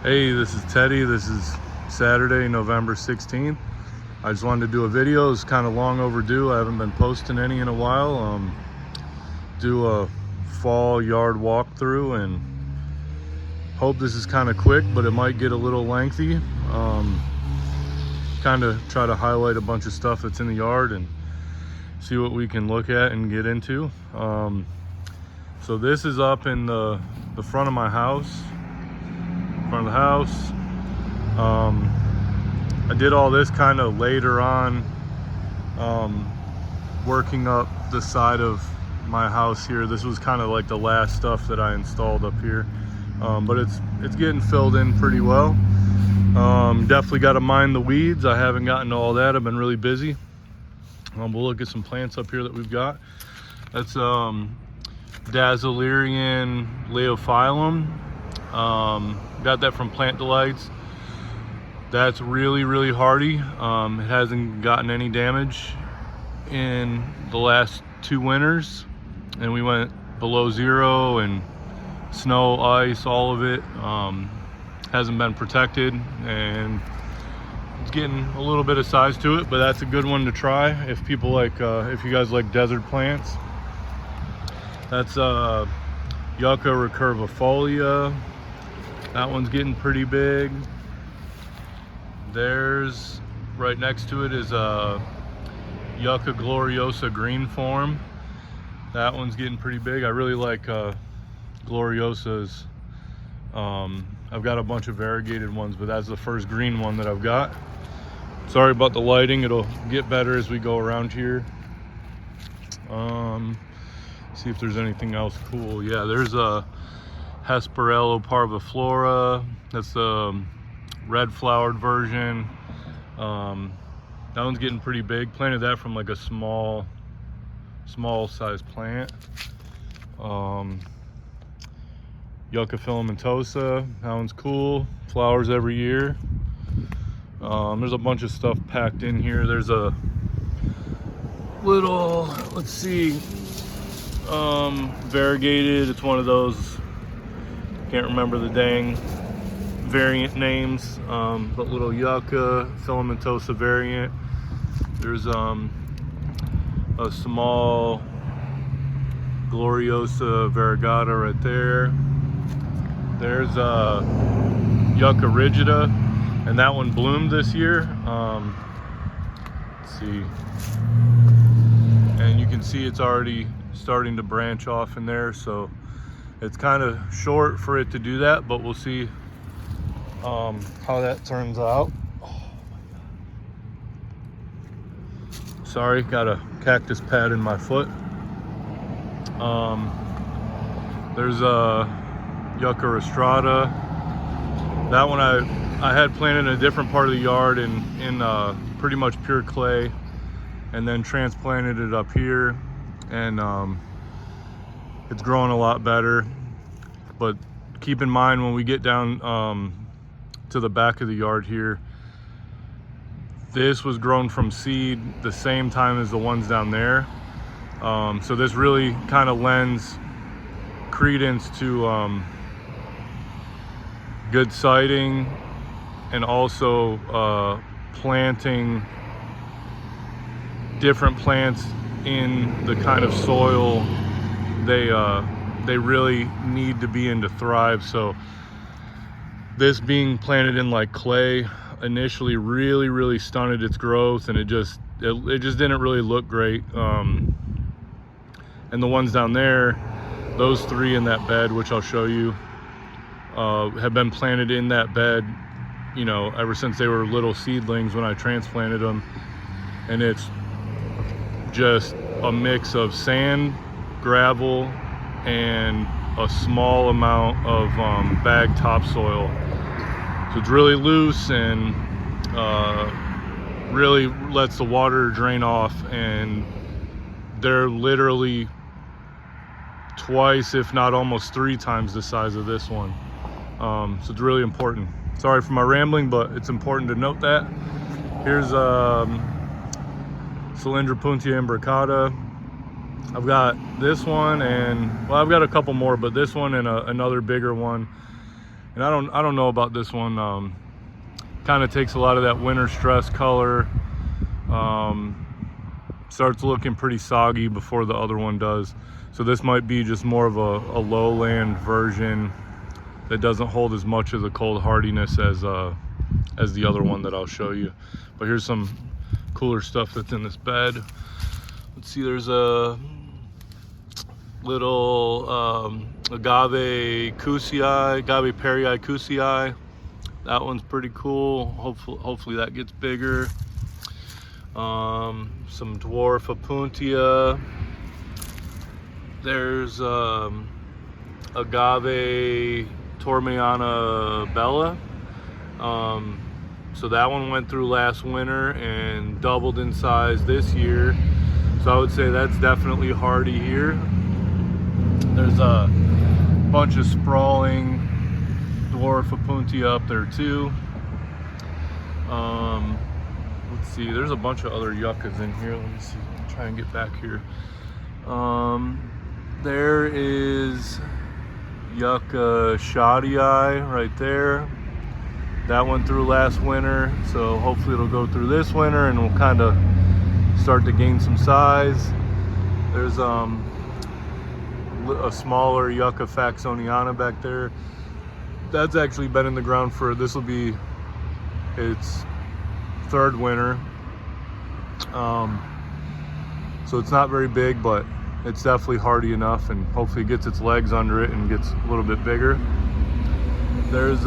Hey, this is Teddy. This is Saturday, November 16th. I just wanted to do a video. It's kind of long overdue. I haven't been posting any in a while. Do a fall yard walkthrough and hope this is kind of quick, but it might get a little lengthy. Kind of try to highlight a bunch of stuff that's in the yard and see what we can look at and get into. So this is up in the front of my house. Front of the house. I did all this kind of later on, working up the side of my house here. This was kind of like the last stuff that I installed up here, but it's getting filled in pretty well. Definitely got to mind the weeds. I haven't gotten to all that. I've been really busy. We'll look at some plants up here that we've got. That's Dazzlerian Laophyllum. Got that from Plant Delights. That's really hardy. It hasn't gotten any damage in the last 2 winters, and we went below zero and snow, ice, all of it. Hasn't been protected, and it's getting a little bit of size to it, but that's a good one to try if people like, if you guys like desert plants. That's Yucca recurvifolia. That one's getting pretty big. There's, right next to it is Yucca gloriosa green form. That one's getting pretty big. I really like gloriosas. I've got a bunch of variegated ones, but that's the first green one that I've got. Sorry about the lighting. It'll get better as we go around here. See if there's anything else cool. Yeah, there's a Hesperella parviflora. That's the red flowered version. That one's getting pretty big. Planted that from like a small size plant. Yucca filamentosa. That one's cool. Flowers every year. There's a bunch of stuff packed in here. There's a little, let's see, variegated. It's one of those, can't remember the dang variant names, but little Yucca filamentosa variant. There's a small gloriosa variegata right there. There's Yucca rigida, and that one bloomed this year. Let's see, and you can see it's already starting to branch off in there, so it's kind of short for it to do that, but we'll see how that turns out. Oh my God. Sorry, got a cactus pad in my foot. There's a Yucca rostrata. That one I had planted in a different part of the yard in pretty much pure clay, and then transplanted it up here, and it's growing a lot better. But keep in mind, when we get down to the back of the yard here, this was grown from seed the same time as the ones down there. So this really kind of lends credence to good siting, and also planting different plants in the kind of soil they really need to be in to thrive. So this being planted in like clay initially really stunted its growth, and it just didn't really look great. And the ones down there, those 3 in that bed, which I'll show you, have been planted in that bed, you know, ever since they were little seedlings when I transplanted them. And it's just a mix of sand, gravel, and a small amount of bagged topsoil. So it's really loose and really lets the water drain off, and they're literally twice, if not almost 3 times the size of this one. So it's really important. Sorry for my rambling, but it's important to note that. Here's Cylindropuntia imbricata. I've got this one, and well, I've got a couple more, but this one and another bigger one And I don't know about this one. Kind of takes a lot of that winter stress color. Starts looking pretty soggy before the other one does. So this might be just more of a lowland version that doesn't hold as much of the cold hardiness as the other one that I'll show you. But here's some cooler stuff that's in this bed. Let's see, there's a little agave perii kusii. That one's pretty cool. Hopefully that gets bigger. Some dwarf opuntia. There's agave tormiana bella. So that one went through last winter and doubled in size this year. So I would say that's definitely hardy here. There's a bunch of sprawling dwarf opuntia up there too. Let's see, there's a bunch of other yuccas in here. Let me see, let me try and get back here. There is yucca shaddii right there. That went through last winter, so hopefully it'll go through this winter and we'll kind of start to gain some size. There's a smaller yucca faxoniana back there. That's actually been in the ground for, this will be its third winter. So it's not very big, but it's definitely hardy enough, and hopefully it gets its legs under it and gets a little bit bigger. There's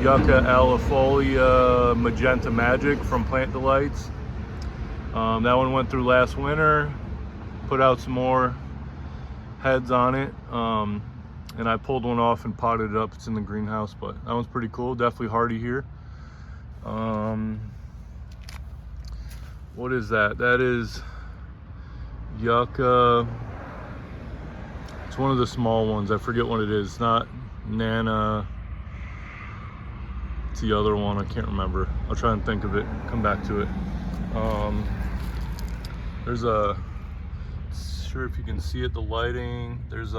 yucca alifolia magenta magic from Plant Delights. That one went through last winter, put out some more heads on it, and I pulled one off and potted it up. It's in the greenhouse, but that one's pretty cool, definitely hardy here. What is that? That is yucca. It's one of the small ones. I forget what it is. It's not Nana. It's the other one. I can't remember. I'll try and think of it, come back to it. There's a, sure if you can see it, the lighting. There's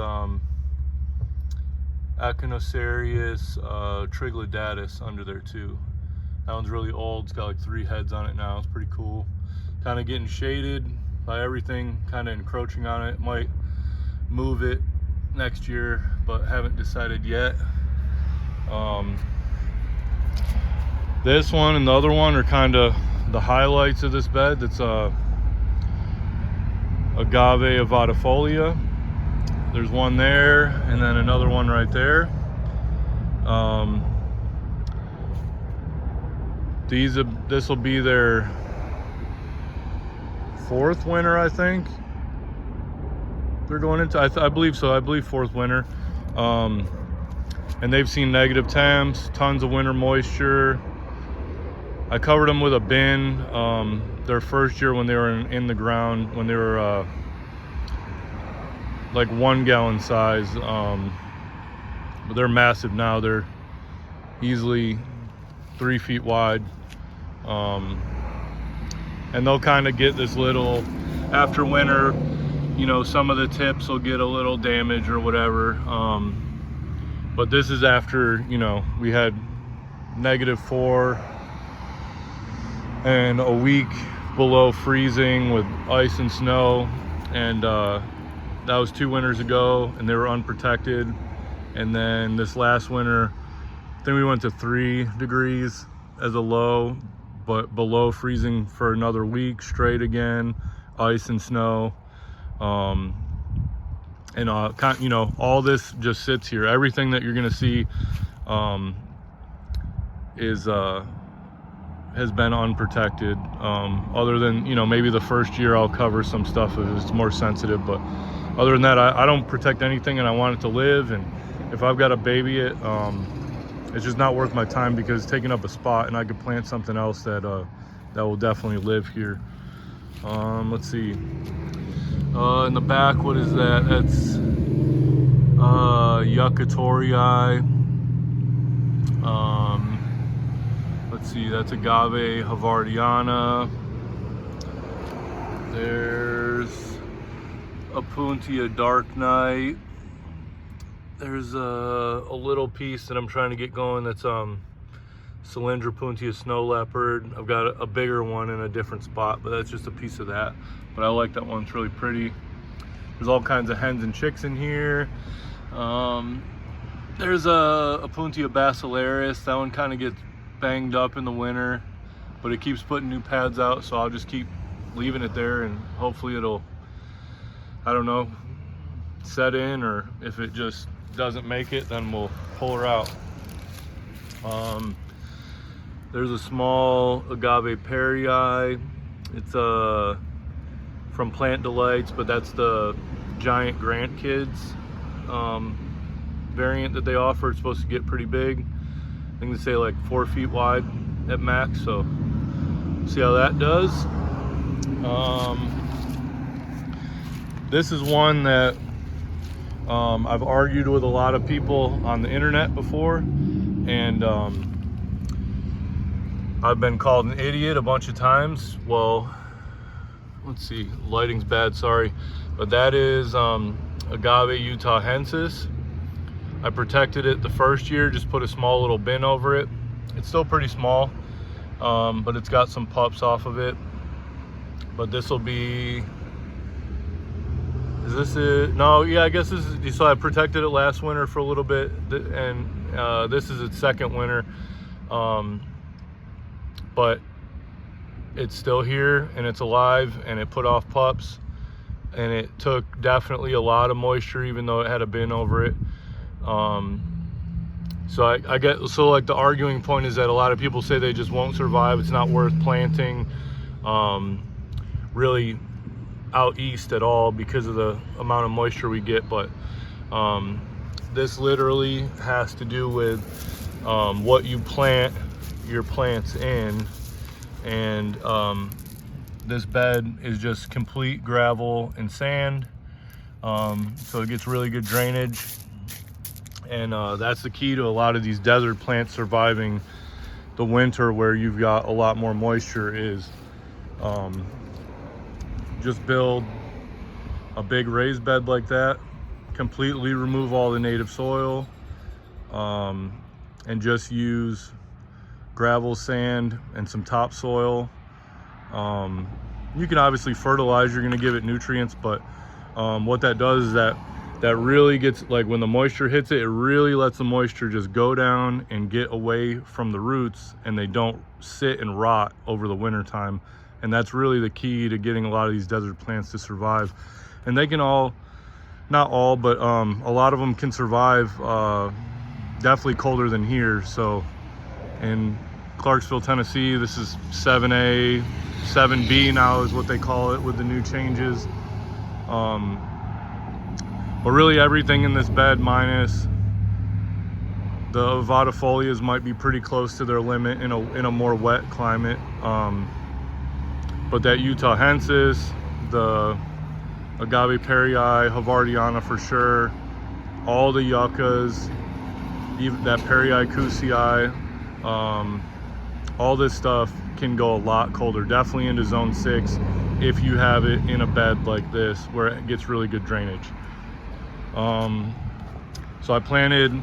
Echinocerius triglydatus under there too. That one's really old. It's got like 3 heads on it now. It's pretty cool. Kind of getting shaded by everything, kind of encroaching on it. Might move it next year, but haven't decided yet. This one and the other one are kind of the highlights of this bed. It's agave avatifolia. There's one there, and then another one right there. This will be their 4th winter, I think. They're going into, I believe so. I believe 4th winter. And they've seen negative temps, tons of winter moisture. I covered them with a bin their first year when they were in the ground, when they were like 1 gallon size. But they're massive now. They're easily 3 feet wide. And they'll kind of get this little, after winter, you know, some of the tips will get a little damage or whatever. But this is after, you know, we had -4 and a week below freezing with ice and snow. And that was 2 winters ago, and they were unprotected. And then this last winter, I think we went to 3 degrees as a low, but below freezing for another week straight again, ice and snow. And you know, all this just sits here. Everything that you're gonna see has been unprotected, other than, you know, maybe the first year I'll cover some stuff if it's more sensitive, but other than that, I don't protect anything, and I want it to live. And if I've got to baby it, it's just not worth my time, because it's taking up a spot, and I could plant something else that will definitely live here. Let's see. In the back, what is that? That's yuccatorii. Let's see, that's agave havardiana. There's Opuntia dark night. there's a little piece that I'm trying to get going that's Cylindropuntia snow leopard. I've got a bigger one in a different spot, but that's just a piece of that. But I like that one, it's really pretty. There's all kinds of hens and chicks in here. There's a Puntia basilaris. That one kind of gets banged up in the winter, but it keeps putting new pads out, so I'll just keep leaving it there and hopefully it'll, I don't know, set in, or if it just doesn't make it, then we'll pull her out. There's a small agave perii. It's from Plant Delights, but that's the giant grandkids variant that they offer. It's supposed to get pretty big. I think they say like 4 feet wide at max, so see how that does. This is one that I've argued with a lot of people on the internet before, and I've been called an idiot a bunch of times. Well, let's see, lighting's bad, sorry, but that is agave utahensis. I protected it the first year, just put a small little bin over it. It's still pretty small, but it's got some pups off of it. But this will be, is this it? No, yeah, I guess this is, so I protected it last winter for a little bit, and this is its second winter. But it's still here and it's alive and it put off pups, and it took definitely a lot of moisture even though it had a bin over it. So I get, so like the arguing point is that a lot of people say they just won't survive, it's not worth planting really out east at all because of the amount of moisture we get. But this literally has to do with what you plant your plants in, and this bed is just complete gravel and sand, so it gets really good drainage, and that's the key to a lot of these desert plants surviving the winter where you've got a lot more moisture, is just build a big raised bed like that, completely remove all the native soil, and just use gravel, sand, and some topsoil. You can obviously fertilize, you're gonna give it nutrients, but what that does is that really gets, like when the moisture hits it, it really lets the moisture just go down and get away from the roots, and they don't sit and rot over the winter time. And that's really the key to getting a lot of these desert plants to survive. And they can all, not all, but a lot of them can survive definitely colder than here. So in Clarksville, Tennessee, this is 7A, 7B now is what they call it with the new changes. But really everything in this bed, minus the Avadifolias, might be pretty close to their limit in a more wet climate. But that utahensis, the agave perii, havardiana for sure, all the yuccas, even that perii cusii, all this stuff can go a lot colder, definitely into zone 6 if you have it in a bed like this where it gets really good drainage. So I planted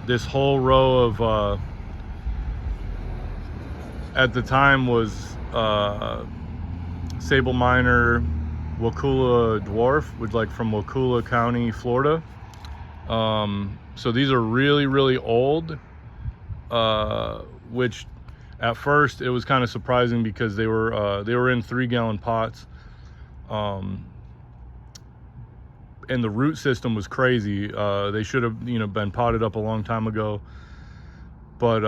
this whole row of at the time was Sable Minor Wakulla dwarf, which like from Wakulla County, Florida. So these are really, really old, which at first it was kind of surprising because they were in 3-gallon pots, and the root system was crazy. They should have, been potted up a long time ago, but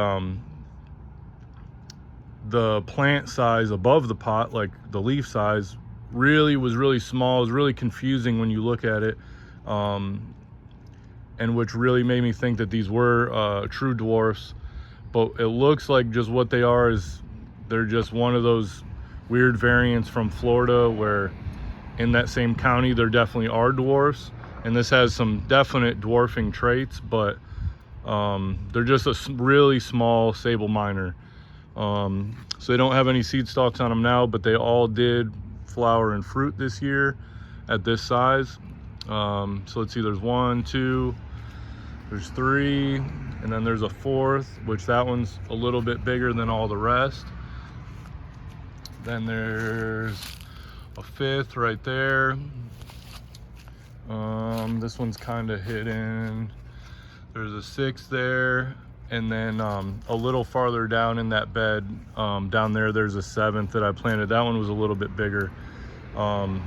the plant size above the pot, like the leaf size, was really small. It was really confusing when you look at it, and which really made me think that these were true dwarfs. But it looks like just what they are is they're just one of those weird variants from Florida where in that same county there definitely are dwarfs, and this has some definite dwarfing traits, but they're just a really small Sable Minor. So they don't have any seed stalks on them now, but they all did flower and fruit this year at this size. So let's see, there's 1, 2, There's 3, and then there's a 4th, which that one's a little bit bigger than all the rest. Then there's a 5th right there. This one's kind of hidden. There's a 6th there, and then a little farther down in that bed, down there, there's a 7th that I planted. That one was a little bit bigger. But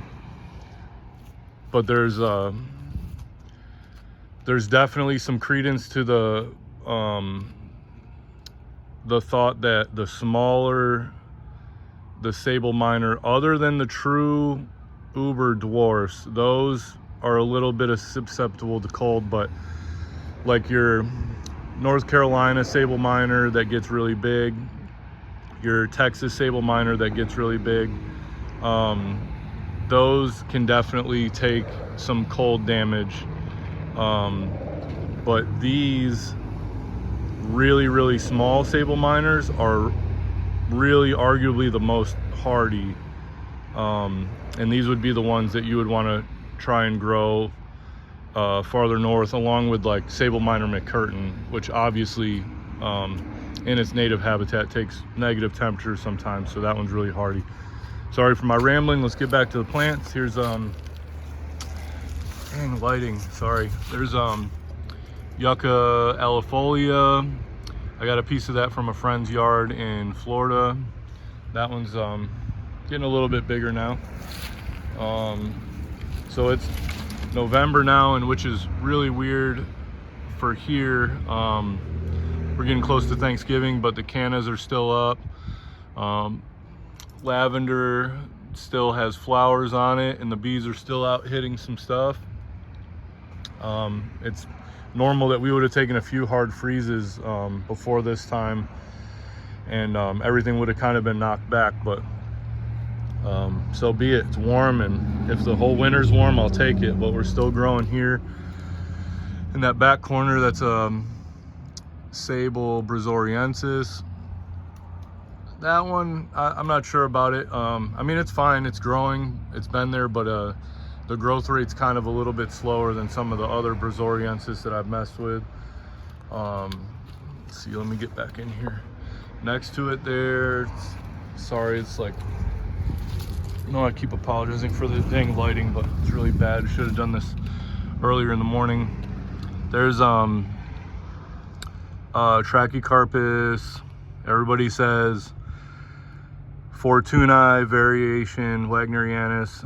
there's definitely some credence to the thought that the smaller the sable minor, other than the true uber dwarfs, those are a little bit susceptible to cold, but like your North Carolina sable minor that gets really big, your Texas sable minor that gets really big, those can definitely take some cold damage. But these really small sable minors are really arguably the most hardy, and these would be the ones that you would want to try and grow farther north, along with like sable minor McCurtain, which obviously in its native habitat takes negative temperatures sometimes, so that one's really hardy. Sorry for my rambling. Let's get back to the plants. Here's dang, lighting, sorry. There's yucca allifolia. I got a piece of that from a friend's yard in Florida. That one's getting a little bit bigger now. So it's November now, and which is really weird for here. We're getting close to Thanksgiving, but the cannas are still up. Lavender still has flowers on it, and the bees are still out hitting some stuff. It's normal that we would have taken a few hard freezes before this time, and everything would have kind of been knocked back, but so be it. It's warm, and if the whole winter's warm, I'll take it. But we're still growing here in that back corner. That's Sable brazoriensis. That one, I'm not sure about it. I mean, it's fine, it's growing, it's been there, but the growth rate's kind of a little bit slower than some of the other brazoriensis that I've messed with. Let's see, let me get back in here. Next to it there, sorry, it's like, no, I keep apologizing for the dang lighting, but it's really bad. I should have done this earlier in the morning. There's Trachycarpus. Everybody says Fortunae variation, Wagnerianus.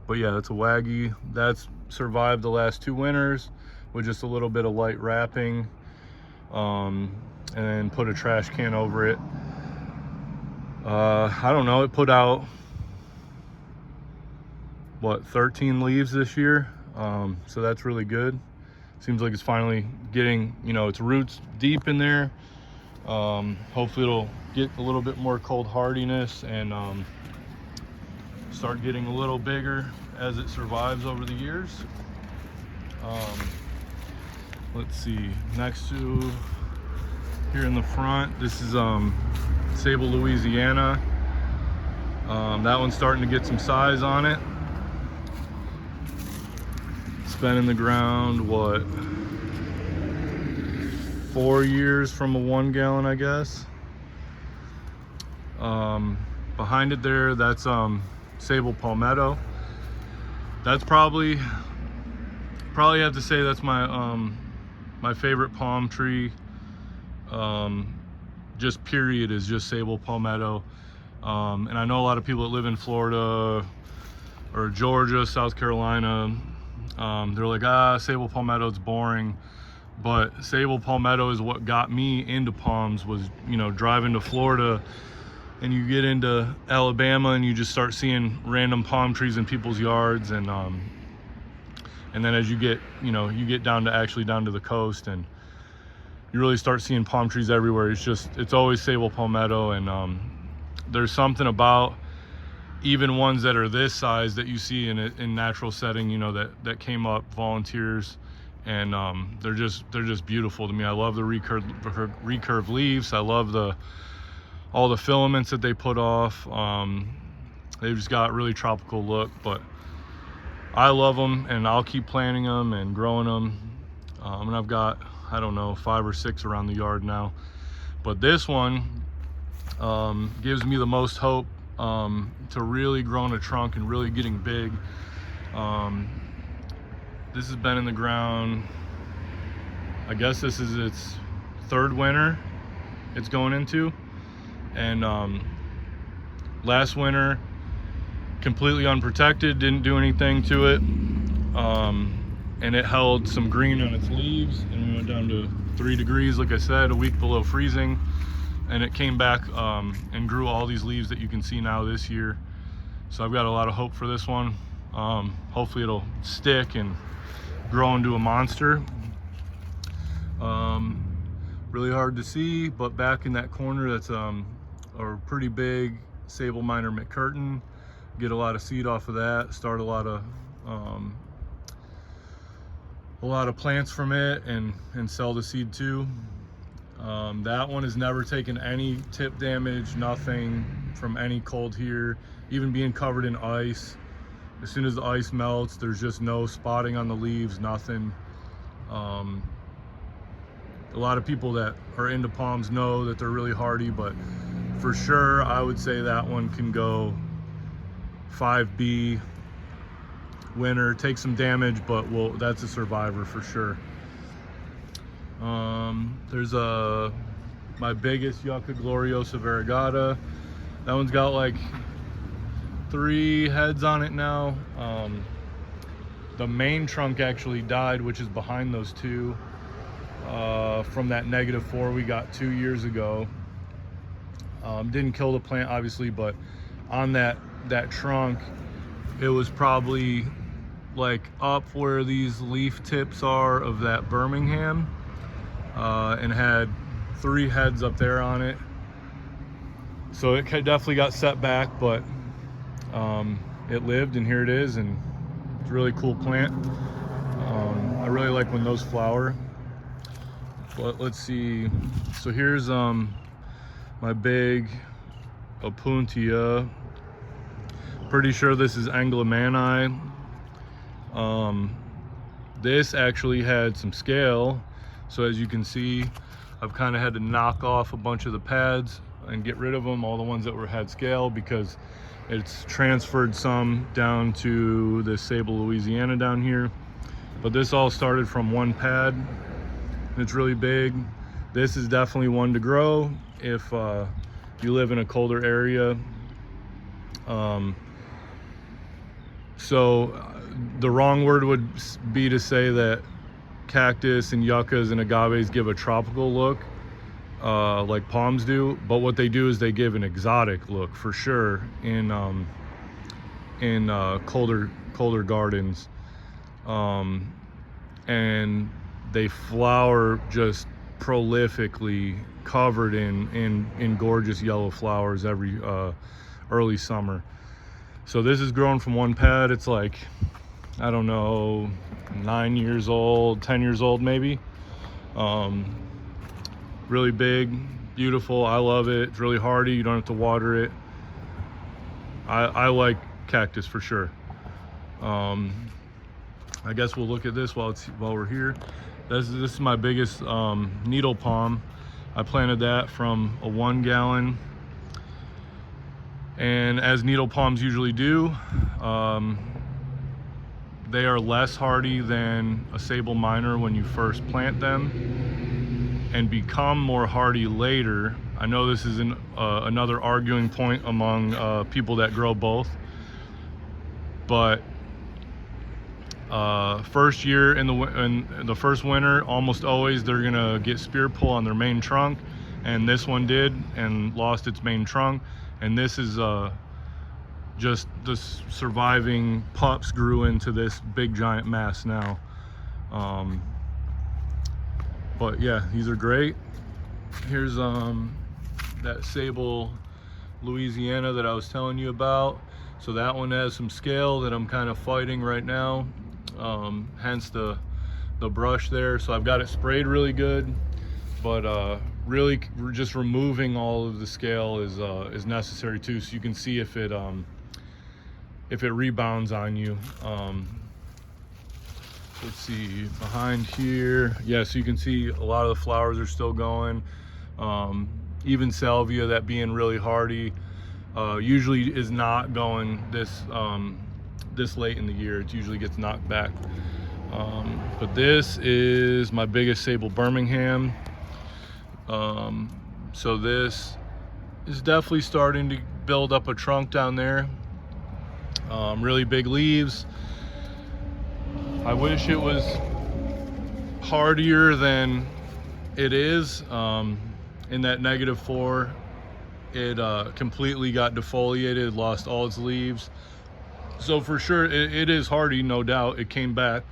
But yeah, that's a waggy. That's survived the last 2 winters with just a little bit of light wrapping, and then put a trash can over it. I don't know, it put out, what, 13 leaves this year. So that's really good. Seems like it's finally getting, you know, its roots deep in there. Hopefully it'll get a little bit more cold hardiness and start getting a little bigger as it survives over the years. Let's see, next to here in the front, this is Sable Louisiana. That one's starting to get some size on it. It's been in the ground, what, 4 years from a 1 gallon, I guess. Behind it there, that's Sable Palmetto. That's probably have to say that's my my favorite palm tree. Just period is just Sable Palmetto. And I know a lot of people that live in Florida or Georgia, South Carolina, they're like, Sable Palmetto, it's boring. But Sable Palmetto is what got me into palms, was, you know, driving to Florida, and you get into Alabama and you just start seeing random palm trees in people's yards, and then as you get, you know, you get down to the coast, and you really start seeing palm trees everywhere. It's always Sable Palmetto, and there's something about even ones that are this size that you see in natural setting, you know, that came up, volunteers, and they're just beautiful to me. I love the recurved leaves. I love all the filaments that they put off. They've just got a really tropical look, but I love them, and I'll keep planting them and growing them. And I've got, I don't know, 5 or 6 around the yard now. But this one gives me the most hope to really growing a trunk and really getting big. This has been in the ground, I guess this is its 3rd winter it's going into. And last winter, completely unprotected, didn't do anything to it. And it held some green on its leaves, and we went down to 3 degrees, like I said, a week below freezing. And it came back and grew all these leaves that you can see now this year. So I've got a lot of hope for this one. Hopefully it'll stick and grow into a monster. Really hard to see, but back in that corner, that's a pretty big sable minor McCurtain. Get a lot of seed off of that, start a lot of plants from it, and sell the seed too. That one has never taken any tip damage, nothing from any cold here, even being covered in ice. As soon as the ice melts, there's just no spotting on the leaves, nothing. A lot of people that are into palms know that they're really hardy, but for sure I would say that one can go 5B winter, take some damage, but that's a survivor for sure. There's my biggest Yucca Gloriosa variegata. That one's got like 3 heads on it now. The main trunk actually died, which is behind those 2, from that -4 we got 2 years ago. Didn't kill the plant obviously, but on that trunk, it was probably like up where these leaf tips are of that Birmingham, and had 3 heads up there on it. So it definitely got set back, but it lived, and here it is, and it's a really cool plant. I really like when those flower. But let's see, so here's my big Opuntia. Pretty sure this is Anglemani. This actually had some scale, so as you can see, I've kind of had to knock off a bunch of the pads and get rid of them, all the ones that had scale, because it's transferred some down to the Sable, Louisiana down here. But this all started from 1 pad. It's really big. This is definitely one to grow if you live in a colder area. So the wrong word would be to say that cactus and yuccas and agaves give a tropical look like palms do, but what they do is they give an exotic look for sure in colder gardens, and they flower just prolifically, covered in gorgeous yellow flowers every early summer. So this is grown from 1 pad. It's like, I don't know, 9 years old, 10 years old maybe. Really big, beautiful. I love it. It's really hardy. You don't have to water it. I like cactus for sure. I guess we'll look at this while we're here. This is my biggest needle palm. I planted that from a 1 gallon. And as needle palms usually do, they are less hardy than a sable minor when you first plant them, and become more hardy later. I know this is another arguing point among people that grow both, but first year in the first winter, almost always they're gonna get spear pull on their main trunk, and this one did and lost its main trunk. And this is just the surviving pups grew into this big giant mass now. But yeah, these are great. Here's that Sable, Louisiana that I was telling you about. So that one has some scale that I'm kind of fighting right now, hence the brush there. So I've got it sprayed really good, but really just removing all of the scale is necessary too, so you can see if it rebounds on you. Let's see, behind here, yeah, so you can see a lot of the flowers are still going. Even salvia, that being really hardy, usually is not going this late in the year. It usually gets knocked back. But this is my biggest Sable Birmingham. So this is definitely starting to build up a trunk down there. Really big leaves. I wish it was hardier than it is. In that -4, it completely got defoliated, lost all its leaves. So for sure, it is hardy, no doubt. It came back.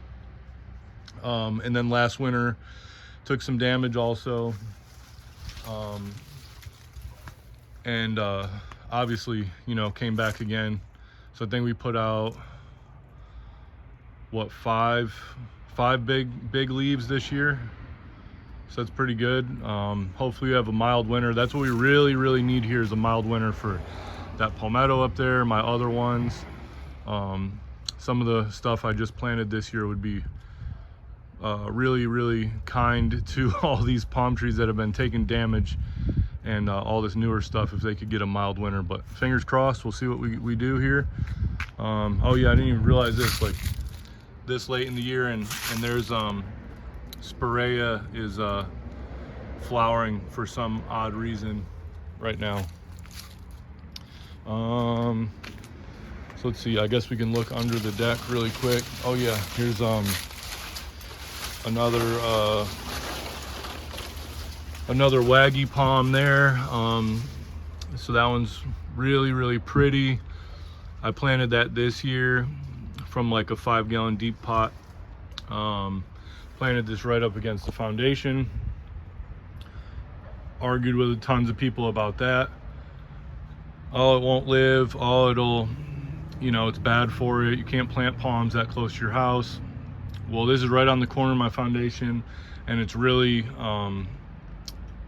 And then last winter took some damage also. And obviously, you know, came back again. So I think we put out, what, five big leaves this year. So that's pretty good. Hopefully we have a mild winter. That's what we really need here, is a mild winter for that palmetto up there, my other ones. Some of the stuff I just planted this year would be really kind to all these palm trees that have been taking damage, and all this newer stuff, if they could get a mild winter. But fingers crossed, we'll see what we do here. Oh yeah, I didn't even realize this, like this late in the year, and there's Spirea is flowering for some odd reason right now. So let's see, I guess we can look under the deck really quick. Oh yeah, here's another waggy palm there. So that one's really pretty. I planted that this year from like a 5-gallon deep pot. Planted this right up against the foundation. Argued with tons of people about that. Oh, it won't live. Oh, it'll, you know, it's bad for it. You can't plant palms that close to your house. Well, this is right on the corner of my foundation, and it's really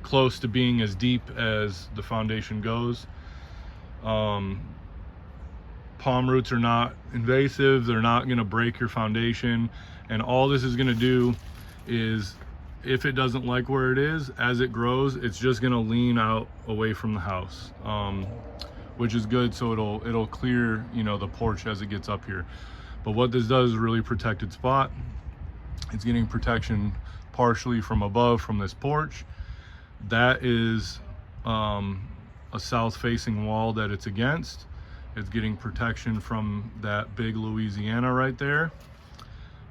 close to being as deep as the foundation goes. Palm roots are not invasive. They're not going to break your foundation. And all this is going to do is, if it doesn't like where it is, as it grows, it's just going to lean out away from the house, which is good. So it'll clear, you know, the porch as it gets up here. But what this does is a really protected spot. It's getting protection partially from above from this porch. That is a south-facing wall that it's against. It's getting protection from that big Louisiana right there.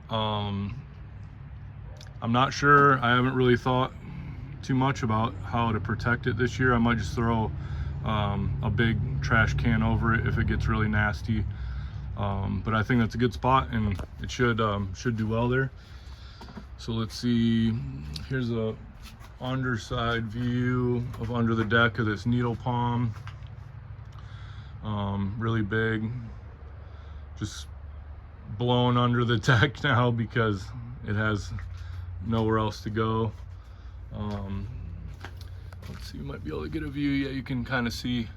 I'm not sure. I haven't really thought too much about how to protect it this year. I might just throw a big trash can over it if it gets really nasty. But I think that's a good spot, and it should do well there. So let's see, here's a underside view of under the deck of this needle palm. Really big, just blown under the deck now because it has nowhere else to go. Let's see, you might be able to get a view. Yeah, you can kind of see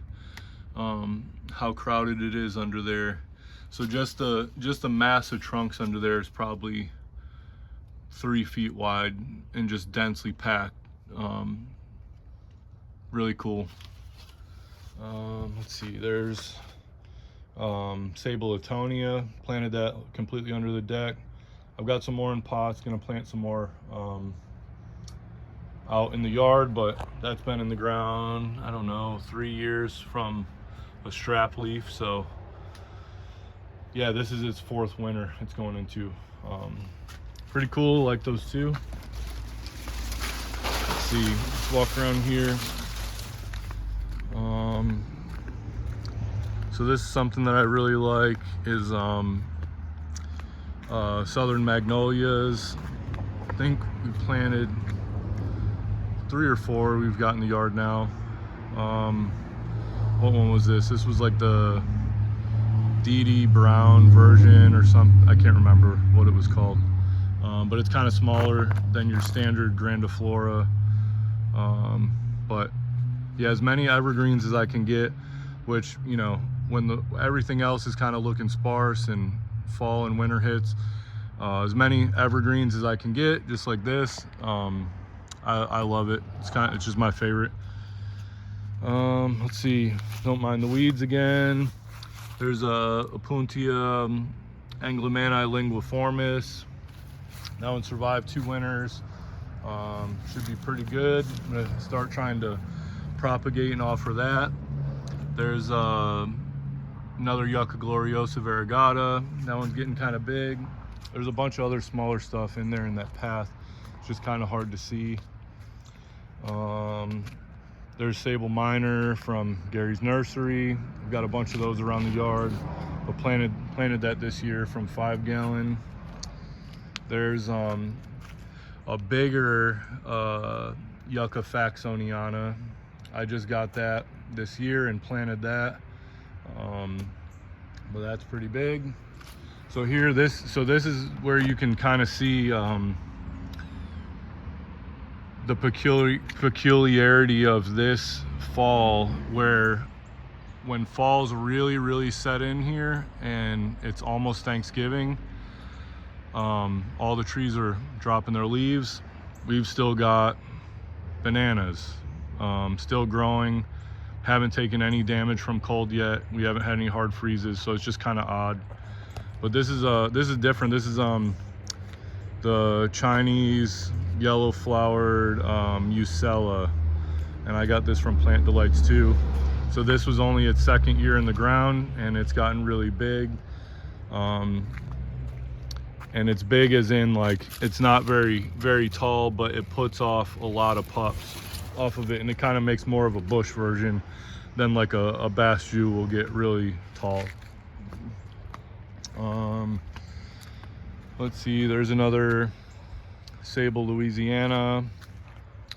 how crowded it is under there. So just the mass of trunks under there is probably 3 feet wide and just densely packed. Really cool. Let's see, there's Sable Latonia. Planted that completely under the deck. I've got some more in pots, gonna plant some more out in the yard, but that's been in the ground, I don't know, 3 years from a strap leaf. So yeah, this is its 4th winter it's going into. Pretty cool, like those two. Let's see, let's walk around here. So this is something that I really like, is southern magnolias. I think we planted 3 or 4 we've got in the yard now. What one was this? This was like the DD Brown version or something. I can't remember what it was called. But it's kind of smaller than your standard grandiflora. But yeah, as many evergreens as I can get, which, you know, when everything else is kind of looking sparse and fall and winter hits, As many evergreens as I can get, just like this. I love it. It's just my favorite. Let's see, don't mind the weeds again. There's a Opuntia Anglemani linguiformis. That one survived 2 winters. Should be pretty good. I'm gonna start trying to propagate and offer that. There's another Yucca gloriosa variegata. That one's getting kind of big. There's a bunch of other smaller stuff in there in that path. It's just kind of hard to see. There's Sable Minor from Gary's Nursery. We've got a bunch of those around the yard, but planted that this year from 5 gallon. There's a bigger Yucca Faxoniana. I just got that this year and planted that, but that's pretty big. So here, this is where you can kind of see the peculiarity of this fall, where when fall's really set in here and it's almost Thanksgiving, all the trees are dropping their leaves. We've still got bananas still growing, haven't taken any damage from cold yet. We haven't had any hard freezes, so it's just kind of odd. But this is different. This is the Chinese yellow flowered Eucella, and I got this from Plant Delights too. So this was only its 2nd year in the ground, and it's gotten really big. And it's big as in, like, it's not very tall, but it puts off a lot of pups off of it, and it kind of makes more of a bush version than like a Bass Jew will get really tall. Let's see, there's another Sable Louisiana.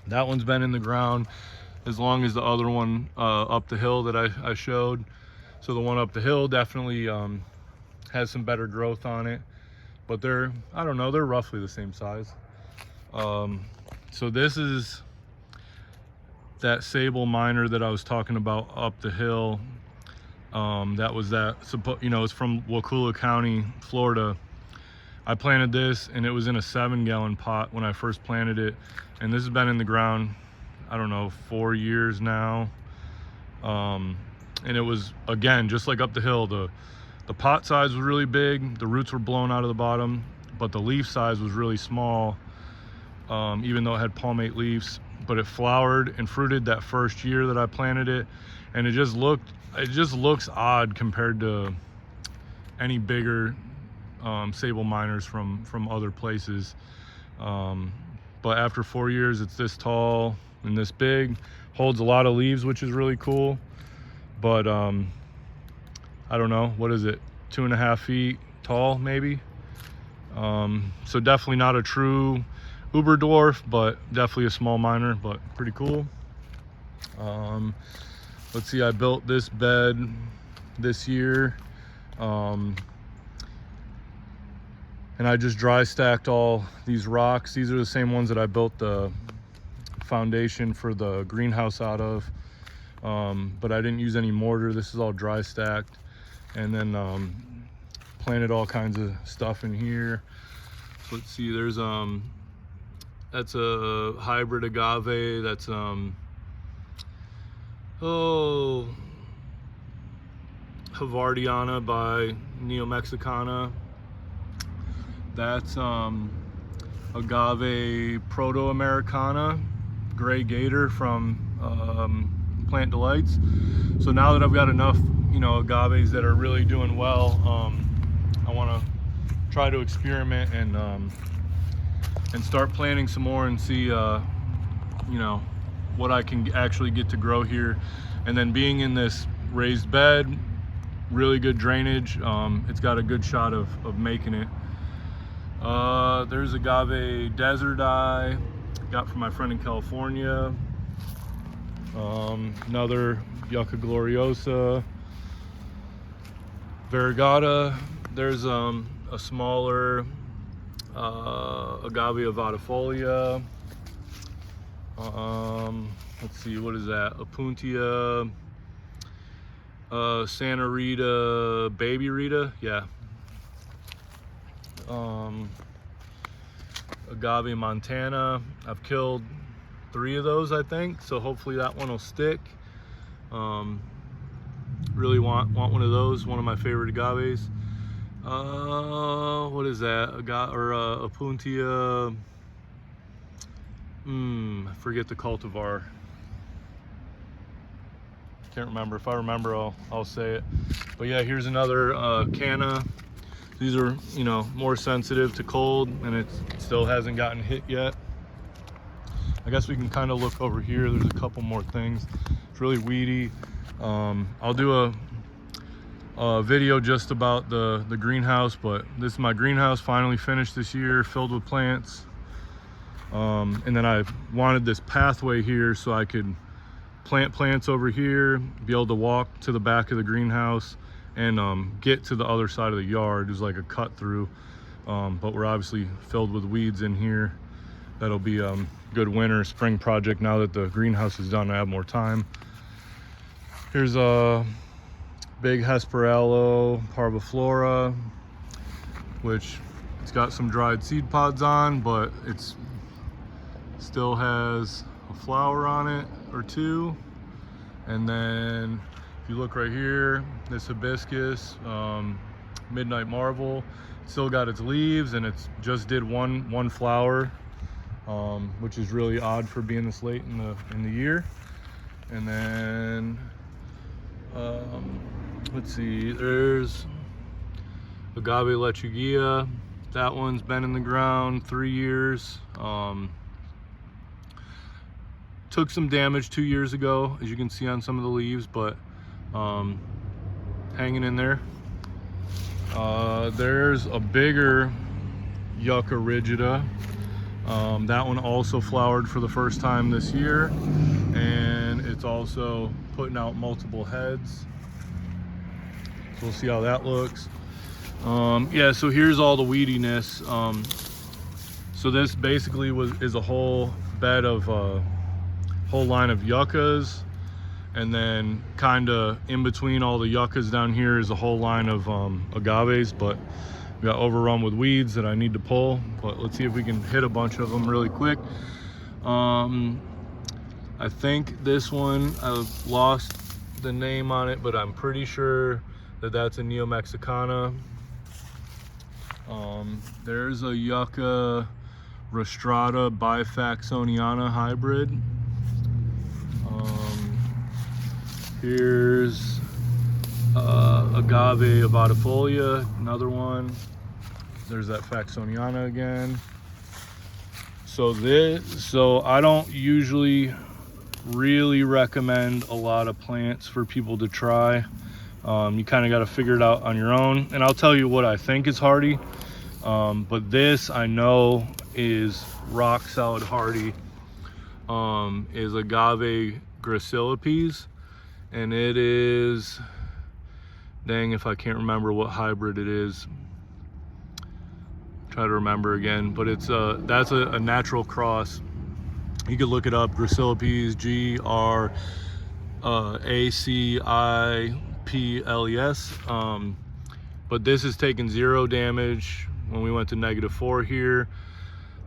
That one's been in the ground as long as the other one up the hill that I showed. So the one up the hill definitely has some better growth on it, but I don't know, they're roughly the same size. So this is that Sable Minor that I was talking about up the hill. It's from Wakulla County, Florida. I planted this, and it was in a 7-gallon pot when I first planted it, and this has been in the ground, I don't know, 4 years now. And it was, again, just like up the hill, the pot size was really big, the roots were blown out of the bottom, but the leaf size was really small, even though it had palmate leaves. But it flowered and fruited that first year that I planted it, and it just looks odd compared to any bigger Sable Minors from other places. But after 4 years, it's this tall and this big, holds a lot of leaves, which is really cool. But I don't know, what is it, 2.5 feet tall maybe. So definitely not a true uber dwarf, but definitely a small minor, but pretty cool. Let's see, I built this bed this year, and I just dry stacked all these rocks. These are the same ones that I built the foundation for the greenhouse out of, but I didn't use any mortar. This is all dry stacked, and then planted all kinds of stuff in here. So let's see, there's that's a hybrid agave. That's Havardiana by Neo Mexicana. That's agave Proto-Americana, Gray Gator from Plant Delights. So now that I've got enough, agaves that are really doing well, I want to try to experiment and start planting some more and see, what I can actually get to grow here. And then being in this raised bed, really good drainage, it's got a good shot of making it. There's agave Desert Eye, got from my friend in California. Another Yucca Gloriosa Variegata. There's a smaller agave avatifolia. Let's see, what is that? Opuntia Santa Rita, Baby Rita, yeah. agave Montana. I've killed 3 of those, I think, so hopefully that one will stick. Really want one of those, one of my favorite agaves. What is that? Apuntia. I forget the cultivar. Can't remember. If I remember, I'll say it. But yeah, here's another canna. These are, you know, more sensitive to cold, and it still hasn't gotten hit yet. I guess we can kind of look over here. There's a couple more things. It's really weedy. I'll do a video just about the greenhouse, but this is my greenhouse, finally finished this year, filled with plants. And then I wanted this pathway here so I could plant plants over here, be able to walk to the back of the greenhouse and get to the other side of the yard. There's like a cut through, but we're obviously filled with weeds in here. That'll be a good winter, spring project now that the greenhouse is done. I have more time. Here's a big Hesperaloe parviflora, which it's got some dried seed pods on, but it's still has a flower on it or 2. And then if you look right here, this hibiscus, Midnight Marvel, still got its leaves, and it's just did one flower, which is really odd for being this late in the year. And then let's see, there's agave lechugia. That one's been in the ground 3 years. Took some damage 2 years ago, as you can see on some of the leaves, but hanging in there. There's a bigger yucca rigida. That one also flowered for the first time this year, and it's also putting out multiple heads. So we'll see how that looks. Yeah, so here's all the weediness. So this basically is a whole bed of whole line of yuccas, and then kind of in between all the yuccas down here is a whole line of agaves, but we got overrun with weeds that I need to pull. But let's see if we can hit a bunch of them really quick. I think this one, I've lost the name on it, but I'm pretty sure that that's a Neo-Mexicana. There's a yucca Rostrata bifaxoniana hybrid. Here's agave avatifolia, another one. There's that faxoniana again. So I don't usually really recommend a lot of plants for people to try. You kind of got to figure it out on your own, and I'll tell you what I think is hardy. But this I know is rock solid hardy. Is agave gracillipes, and it is, dang if I can't remember what hybrid it is. Try to remember again, but it's that's a natural cross. You could look it up, gracillipes, Gracillipes. But this has taken 0 damage when we went to -4 here,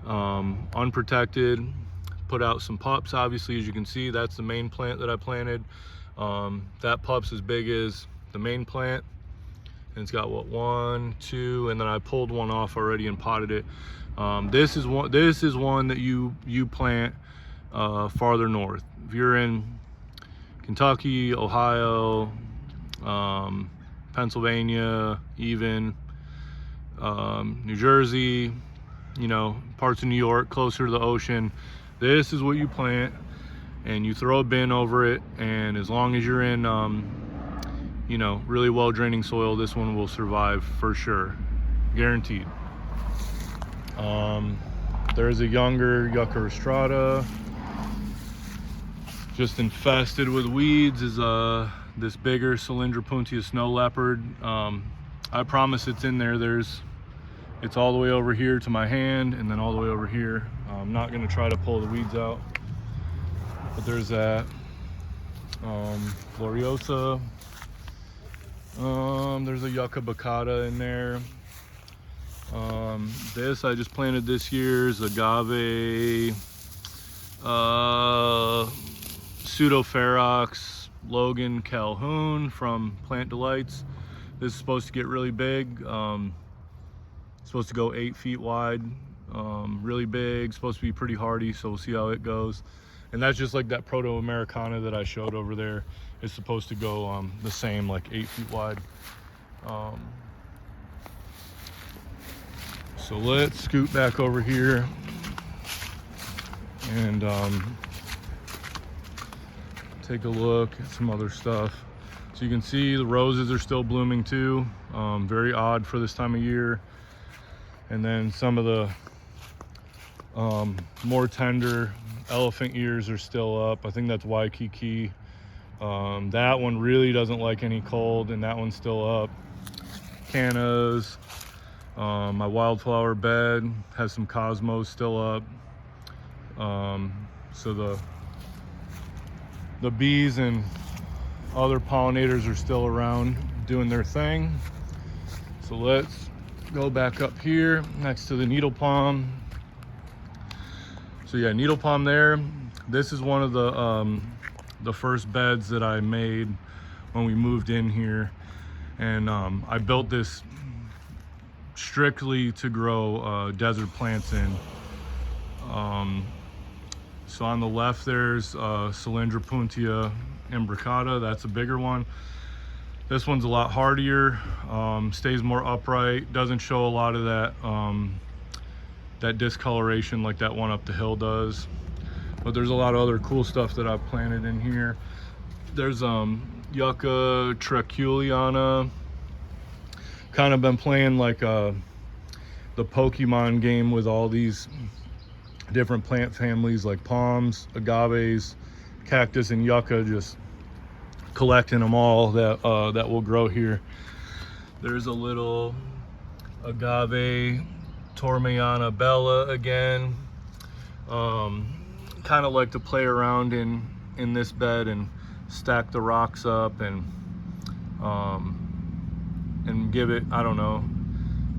unprotected. Put out some pups, obviously, as you can see. That's the main plant that I planted. That pup's as big as the main plant, and it's got what, 1, 2, and then I pulled one off already and potted it. This is one that you plant farther north. If you're in Kentucky, Ohio, Pennsylvania, even New Jersey, you know, parts of New York, closer to the ocean, this is what you plant, and you throw a bin over it, and as long as you're in you know, really well draining soil, this one will survive for sure, guaranteed. There's a younger yucca rostrata, just infested with weeds, is this bigger Cylindropuntia snow leopard. I promise it's in there. It's all the way over here to my hand, and then all the way over here. I'm not gonna try to pull the weeds out, but there's that. Gloriosa. There's a yucca baccata in there. This I just planted this year's agave, pseudoferox Logan Calhoun from Plant Delights. This is supposed to get really big. It's supposed to go 8 feet wide, really big, supposed to be pretty hardy, so we'll see how it goes. And that's just like that Proto-Americana that I showed over there. It's supposed to go the same, like 8 feet wide. So let's scoot back over here and take a look at some other stuff. So you can see the roses are still blooming too. Very odd for this time of year. And then some of the more tender elephant ears are still up. I think that's Waikiki. That one really doesn't like any cold, and that one's still up. Cannas. My wildflower bed has some cosmos still up. So the bees and other pollinators are still around doing their thing. So let's go back up here next to the needle palm. So yeah, needle palm there. This is one of the first beds that I made when we moved in here, and I built this strictly to grow desert plants in. So on the left there's Cylindropuntia imbricata. That's a bigger one. This one's a lot hardier, stays more upright, doesn't show a lot of that discoloration like that one up the hill does. But there's a lot of other cool stuff that I've planted in here. There's Yucca traculiana. Kind of been playing like the Pokemon game with all these different plant families like palms, agaves, cactus, and yucca, just collecting them all that will grow here. There's a little agave Tormeyana bella again. Kind of like to play around in this bed and stack the rocks up and give it, I don't know,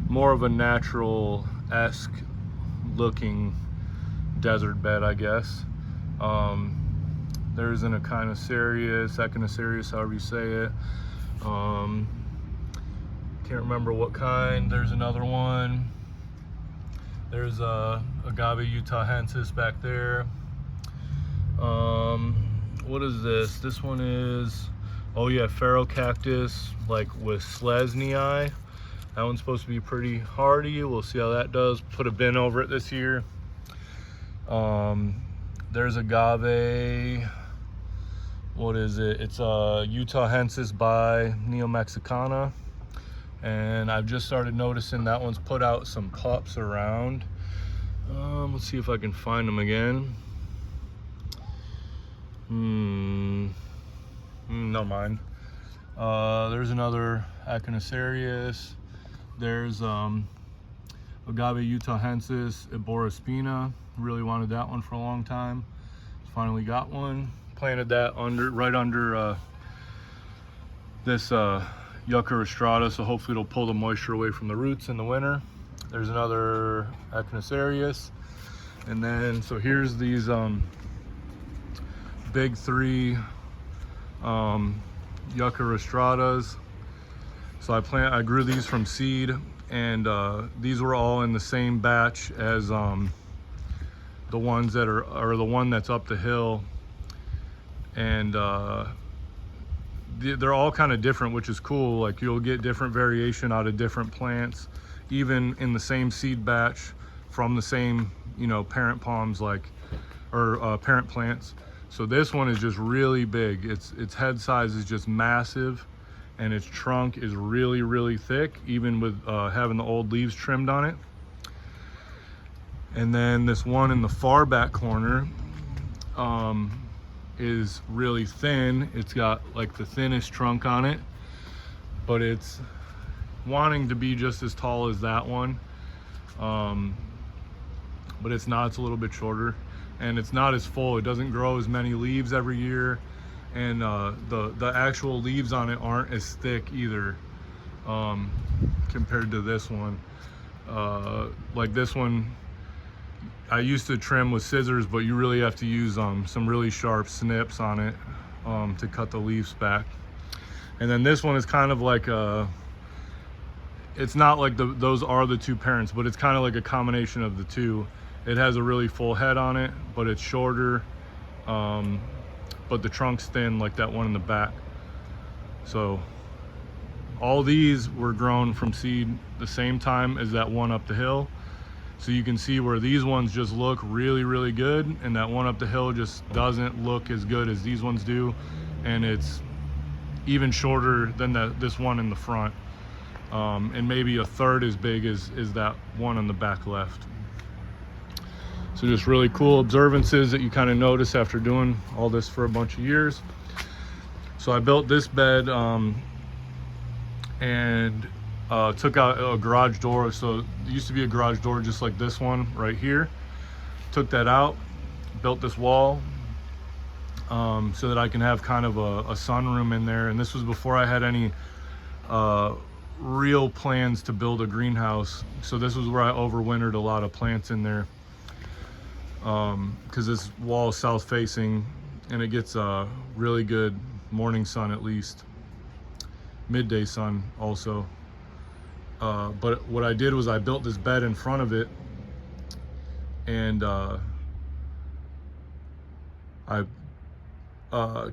more of a natural-esque looking desert bed, I guess. There's an Echinacerius, however you say it. Can't remember what kind. There's another one. There's a agave utahensis back there. What is this? This one is, oh yeah, Ferocactus, like with Slesnii. That one's supposed to be pretty hardy. We'll see how that does. Put a bin over it this year. There's agave, what is it? It's a Utahensis by Neo-Mexicana. And I've just started noticing that one's put out some pups around. Let's see if I can find them again. No mind. There's another Echinacerius. There's agave Utahensis Iborospina. Really wanted that one for a long time. Finally got one. Planted that right under this Yucca rostrata, so hopefully it'll pull the moisture away from the roots in the winter. There's another Echinacerius. And then, so here's these big 3 Yucca rostratas. So I grew these from seed, and these were all in the same batch as the ones that are the one that's up the hill. And they're all kind of different, which is cool. Like, you'll get different variation out of different plants, even in the same seed batch from the same, you know, parent palms, like, or parent plants. So this one is just really big. Its head size is just massive, and its trunk is really, really thick, even with having the old leaves trimmed on it. And then this one in the far back corner is really thin. It's got like the thinnest trunk on it, but it's wanting to be just as tall as that one. But it's not, it's a little bit shorter, and it's not as full. It doesn't grow as many leaves every year, and the actual leaves on it aren't as thick either compared to this one. Like this one, I used to trim with scissors, but you really have to use some really sharp snips on it to cut the leaves back. And then this one is kind of like it's not like those are the two parents, but it's kind of like a combination of the two. It has a really full head on it, but it's shorter, but the trunk's thin like that one in the back. So all these were grown from seed the same time as that one up the hill. So you can see where these ones just look really, really good, and that one up the hill just doesn't look as good as these ones do. And it's even shorter than this one in the front. And maybe a third as big as that one on the back left. So just really cool observances that you kind of notice after doing all this for a bunch of years. So I built this bed and took out a garage door. So there used to be a garage door just like this one right here. Took that out, built this wall so that I can have kind of a sunroom in there. And this was before I had any real plans to build a greenhouse. So this was where I overwintered a lot of plants in there, because this wall is south facing and it gets really good morning sun, at least midday sun also. But what I did was I built this bed in front of it, and I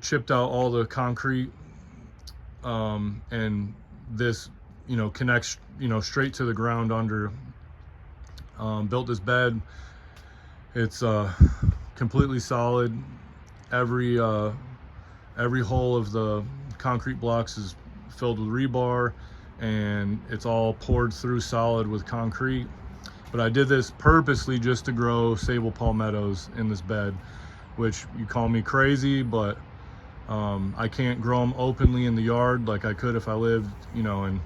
chipped out all the concrete, and this connects straight to the ground under. Built this bed. It's completely solid. Every hole of the concrete blocks is filled with rebar, and it's all poured through solid with concrete. But I did this purposely just to grow sable palmettos in this bed, which you call me crazy, but I can't grow them openly in the yard like I could if I lived in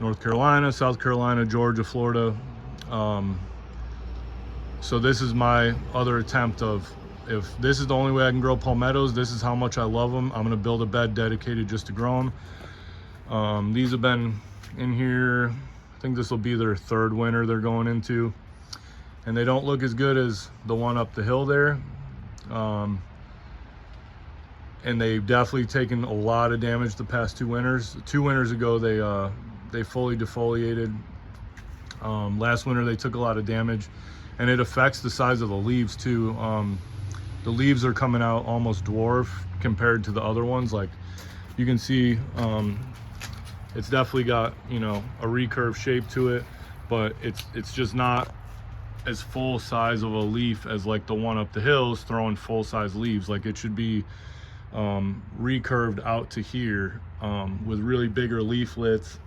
North Carolina, South Carolina, Georgia, Florida. So this is my other attempt of, if this is the only way I can grow palmettos, this is how much I love them. I'm gonna build a bed dedicated just to grow them. These have been in here, I think this will be their third winter they're going into, and they don't look as good as the one up the hill there. And they've definitely taken a lot of damage the past 2 winters. 2 winters ago they fully defoliated. Last winter they took a lot of damage, and it affects the size of the leaves too. The leaves are coming out almost dwarf compared to the other ones. Like you can see, it's definitely got a recurve shape to it, but it's just not as full size of a leaf as like the one up the hills throwing full size leaves. Like it should be recurved out to here with really bigger leaflets.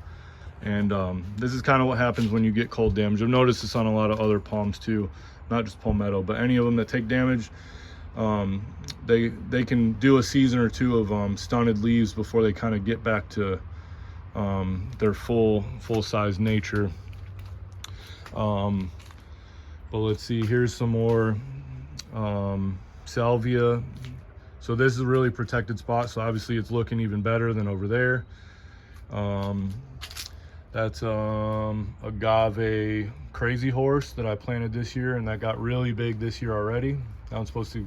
And this is kind of what happens when you get cold damage. I've noticed this on a lot of other palms too, not just palmetto, but any of them that take damage. They can do a season or 2 of stunted leaves before they kind of get back to their full size nature. But let's see, here's some more salvia. So this is a really protected spot, so obviously it's looking even better than over there. That's agave crazy horse that I planted this year, and that got really big this year already. Now it's supposed to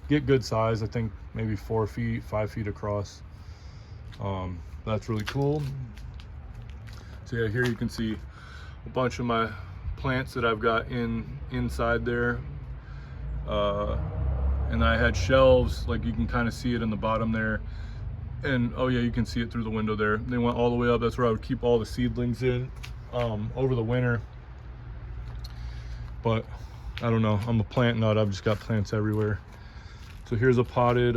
get good size, I think maybe 4 feet, 5 feet across. That's really cool. So yeah, here you can see a bunch of my plants that I've got inside there. And I had shelves, like you can kind of see it in the bottom there. And oh yeah, you can see it through the window there. They went all the way up. That's where I would keep all the seedlings in over the winter. But I don't know, I'm a plant nut. I've just got plants everywhere. So here's a potted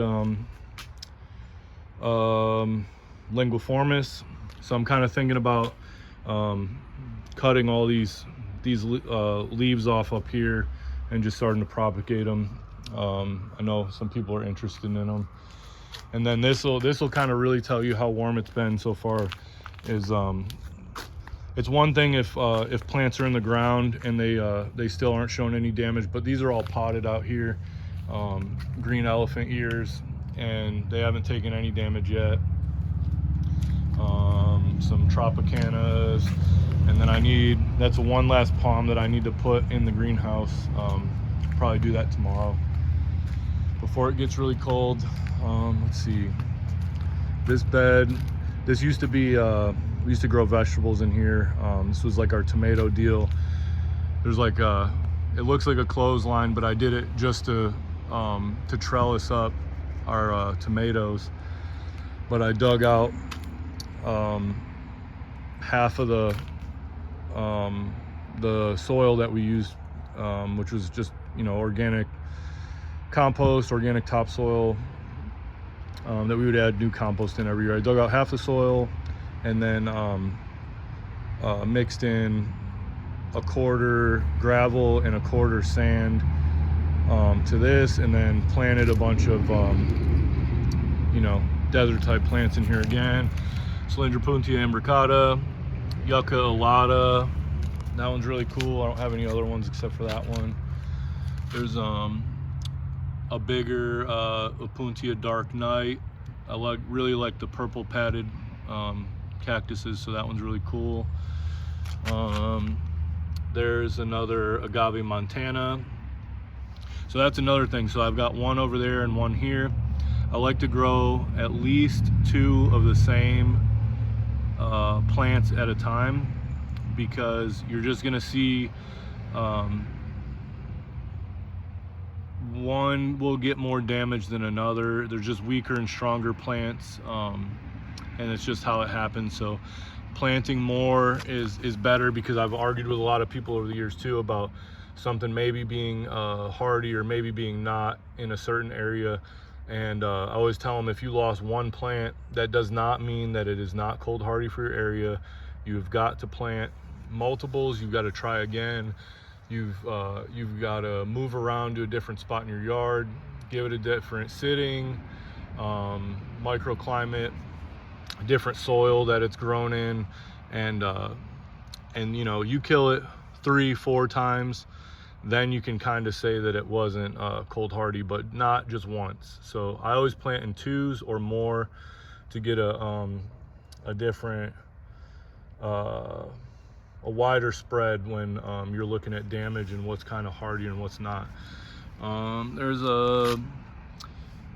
linguiformis. So I'm kind of thinking about cutting all these leaves off up here and just starting to propagate them. I know some people are interested in them. And then this will kind of really tell you how warm it's been so far. Is it's one thing if plants are in the ground and they still aren't showing any damage, but these are all potted out here, green elephant ears, and they haven't taken any damage yet. Some Tropicanas, And then that's one last palm that I need to put in the greenhouse. Probably do that tomorrow before it gets really cold. Let's see, this bed, this used to be, we used to grow vegetables in here. This was like our tomato deal. There's like it looks like a clothesline, but I did it just to trellis up our tomatoes. But I dug out half of the soil that we used, which was just, organic compost, organic topsoil, that we would add new compost in every year. I dug out half the soil and then mixed in a quarter gravel and a quarter sand to this, and then planted a bunch of desert type plants in here again. Cylindropuntia imbricata, yucca alata, that one's really cool. I don't have any other ones except for that one. There's a bigger Opuntia dark night. I really like the purple padded cactuses, so that one's really cool. There's another agave montana. So that's another thing. So I've got one over there and one here. I like to grow at least 2 of the same plants at a time, because you're just gonna see one will get more damage than another. They're just weaker and stronger plants, and it's just how it happens. So planting more is better, because I've argued with a lot of people over the years too about something maybe being hardy or maybe being not in a certain area. And I always tell them, if you lost one plant, that does not mean that it is not cold hardy for your area. You've got to plant multiples. You've got to try again. You've got to move around to a different spot in your yard, give it a different sitting, microclimate, different soil that it's grown in, and you kill it 3-4 times, then you can kind of say that it wasn't cold hardy, but not just once. So I always plant in 2s or more to get a different, a wider spread when you're looking at damage and what's kind of hardy and what's not. There's a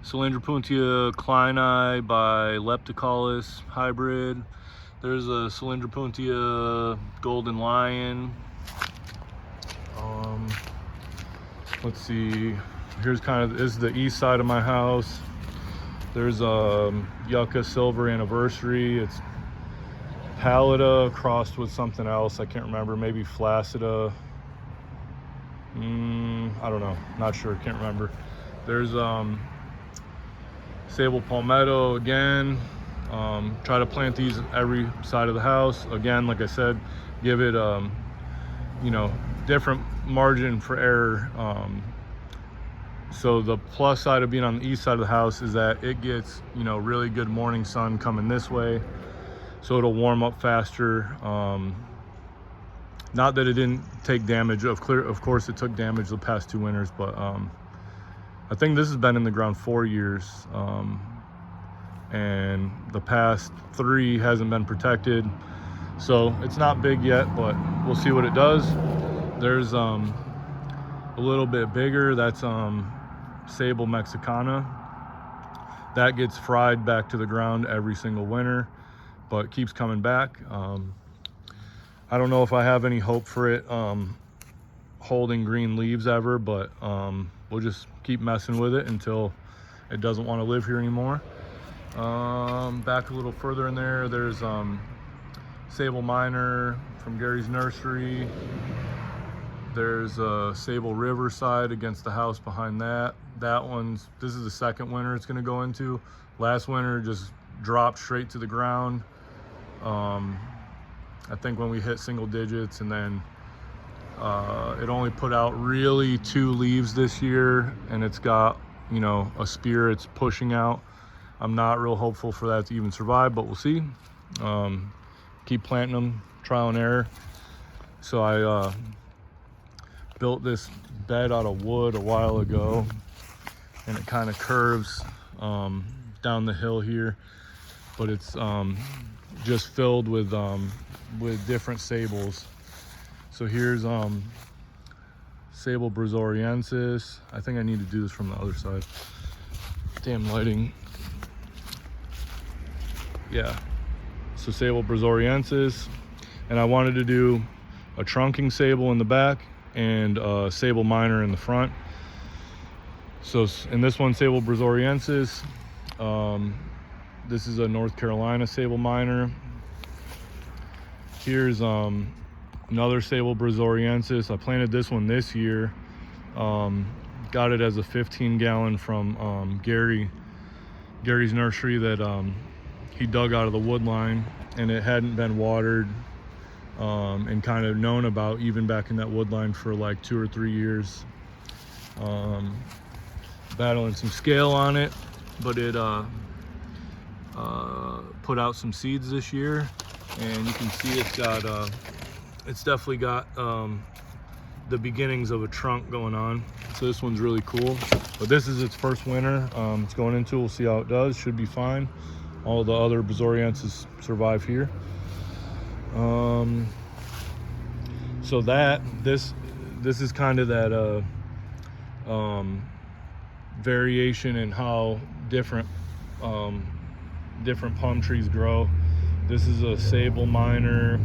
Cylindropuntia kleini by Leptocalis hybrid. There's a Cylindropuntia golden lion. Let's see, here's this is the east side of my house. There's a yucca silver anniversary. It's pallida crossed with something else. I can't remember, maybe flaccida. I don't know, not sure, can't remember. There's sable palmetto again. Try to plant these every side of the house. Again, like I said, give it different margin for error. So the plus side of being on the east side of the house is that it gets really good morning sun coming this way, so it'll warm up faster. Not that it didn't take damage. Of course it took damage the past 2 winters, but I think this has been in the ground 4 years, and the past 3 hasn't been protected. So it's not big yet, but we'll see what it does. There's a little bit bigger, that's Sable Mexicana. That gets fried back to the ground every single winter, but keeps coming back. I don't know if I have any hope for it holding green leaves ever, but we'll just keep messing with it until it doesn't want to live here anymore. Back a little further in there, there's Sable Minor from Gary's Nursery. There's a Sable Riverside against the house behind that. This is the second winter it's gonna go into. Last winter just dropped straight to the ground. I think when we hit single digits, and then it only put out really 2 leaves this year, and it's got a spear it's pushing out. I'm not real hopeful for that to even survive, but we'll see. Keep planting them, trial and error. So I built this bed out of wood a while ago, and it kind of curves down the hill here, but it's just filled with different sables. So here's Sable brazoriensis. I think I need to do this from the other side. Damn lighting. Yeah. So Sable brazoriensis, and I wanted to do a trunking sable in the back and a sable minor in the front. So in this one, Sable brazoriensis, this is a North Carolina sable minor. Here's another Sable brazoriensis. I planted this one this year. Got it as a 15-gallon from Gary's nursery that he dug out of the wood line, and it hadn't been watered and kind of known about even back in that wood line for like 2 or 3 years. Battling some scale on it, but it put out some seeds this year, and you can see it's got it's definitely got the beginnings of a trunk going on. So this one's really cool, but this is its first winter. It's going into, we'll see how it does. Should be fine. All the other brazoriensis survive here. So this is kind of that variation in how different palm trees grow. This is a sable minor,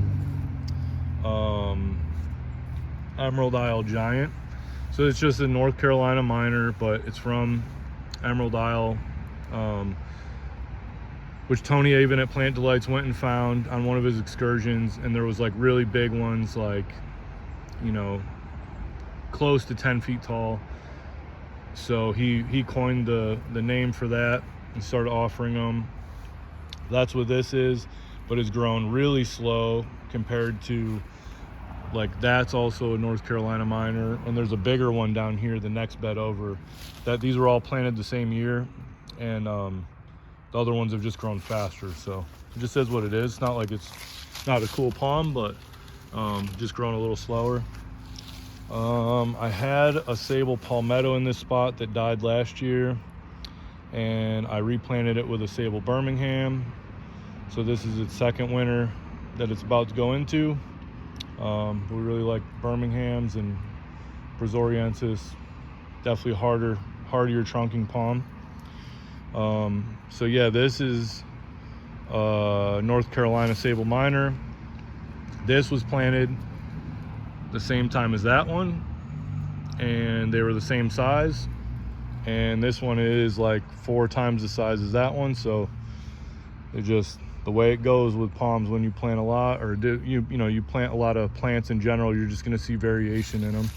Emerald Isle Giant. So it's just a North Carolina minor, but it's from Emerald Isle, which Tony Avon at Plant Delights went and found on one of his excursions, and there was like really big ones, like, you know, close to 10 feet tall. So he coined the name for that and started offering them. That's what this is, but it's grown really slow compared to, like, that's also a North Carolina minor, and there's a bigger one down here the next bed over. That these were all planted the same year, and the other ones have just grown faster. So it just is what it is. It's not like it's not a cool palm, but just growing a little slower. I had a sable palmetto in this spot that died last year, and I replanted it with a sable Birmingham. So this is its second winter that it's about to go into. We really like Birminghams and brazoriensis. Definitely hardier trunking palm. So yeah, this is North Carolina sable minor. This was planted the same time as that one, and they were the same size, and this one is like 4 times the size as that one. So it just, the way it goes with palms when you plant a lot, or you plant a lot of plants in general, you're just going to see variation in them.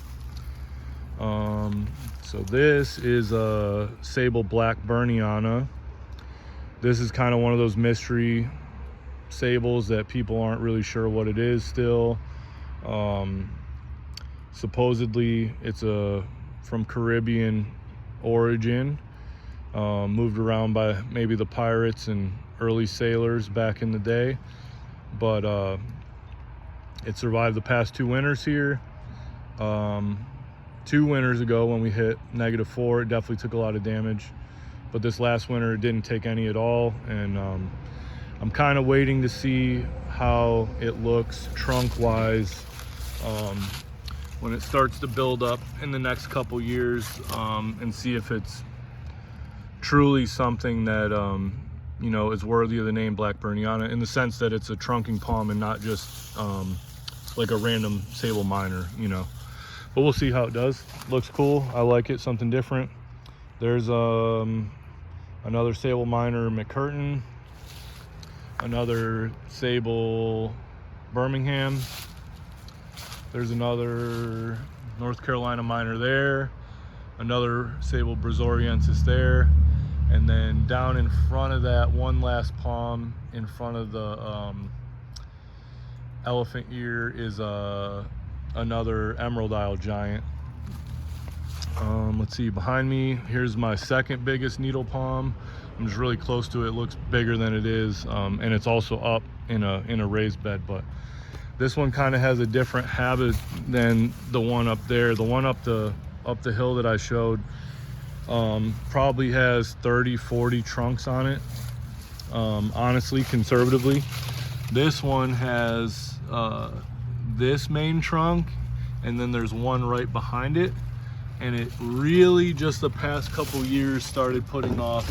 So this is a sable black Berniana. This is kind of one of those mystery sables that people aren't really sure what it is still. Supposedly it's from Caribbean origin, moved around by maybe the pirates and early sailors back in the day, but it survived the past 2 winters here. 2 winters ago, when we hit -4, it definitely took a lot of damage, but this last winter it didn't take any at all. And I'm kind of waiting to see how it looks trunk wise when it starts to build up in the next couple years, and see if it's truly something that you know, is worthy of the name Black Berniana, in the sense that it's a trunking palm and not just like a random sable minor, you know. But we'll see how it does. Looks cool. I like it, something different. There's another sable minor McCurtain, another sable Birmingham. There's another North Carolina minor there, another sable brazoriensis there, and then down in front of that, one last palm in front of the elephant ear is another Emerald Isle Giant. Let's see, behind me, here's my second biggest needle palm. I'm just really close to it. It looks bigger than it is, and it's also up in a raised bed. But this one kind of has a different habit than the one up there. The one up the hill that I showed probably has 30-40 trunks on it, honestly, conservatively. This one has this main trunk, and then there's one right behind it, and it really just the past couple years started putting off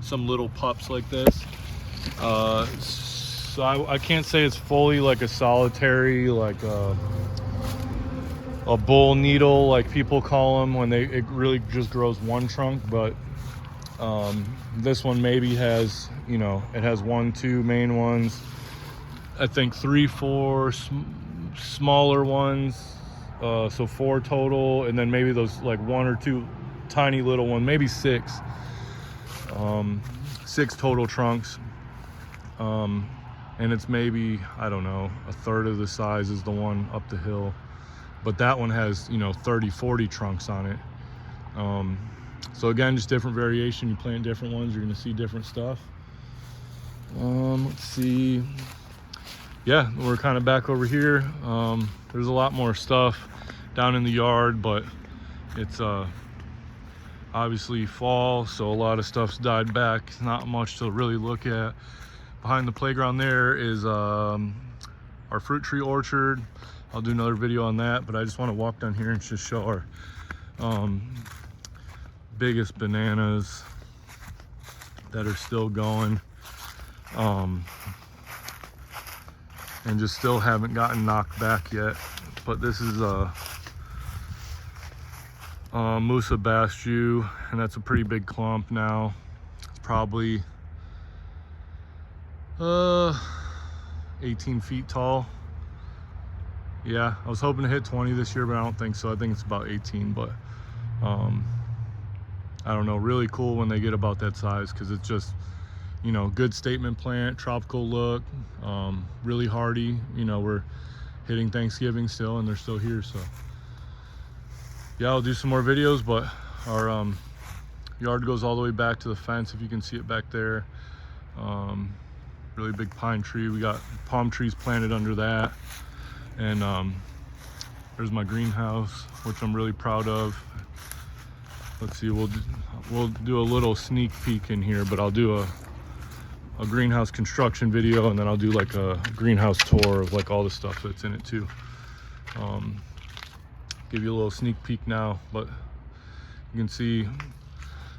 some little pups like this. So I can't say it's fully like a solitary, like a bull needle, like people call them when it really just grows one trunk, but this one maybe has, you know, it has 1, 2 main ones, I think 3, 4 smaller ones, so 4 total, and then maybe those like 1 or 2 tiny little one, maybe 6 total trunks. And it's maybe, I don't know, a third of the size is the one up the hill, but that one has, you know, 30, 40 trunks on it. So again, just different variation. You plant different ones, you're gonna see different stuff. Let's see. Yeah, we're kind of back over here. There's a lot more stuff down in the yard, but it's obviously fall, so a lot of stuff's died back. Not much to really look at. Behind the playground there is our fruit tree orchard. I'll do another video on that, but I just want to walk down here and just show our biggest bananas that are still going, and just still haven't gotten knocked back yet. But this is Musa Basju, and that's a pretty big clump now. It's probably 18 feet tall. Yeah, I was hoping to hit 20 this year, but I don't think so. I think it's about 18, but I don't know, really cool when they get about that size, because it's just, you know, good statement plant, tropical look, really hardy. You know, we're hitting Thanksgiving still, and they're still here. So yeah, I'll do some more videos, but our yard goes all the way back to the fence, if you can see it back there. Really big pine tree. We got palm trees planted under that, and there's my greenhouse, which I'm really proud of. Let's see, we'll do a little sneak peek in here, but I'll do a greenhouse construction video, and then I'll do like a greenhouse tour of like all the stuff that's in it too. Give you a little sneak peek now, but you can see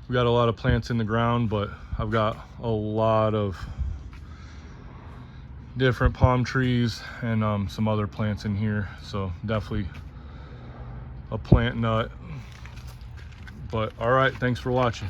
we got a lot of plants in the ground, but I've got a lot of different palm trees and some other plants in here, so definitely a plant nut. But all right, thanks for watching.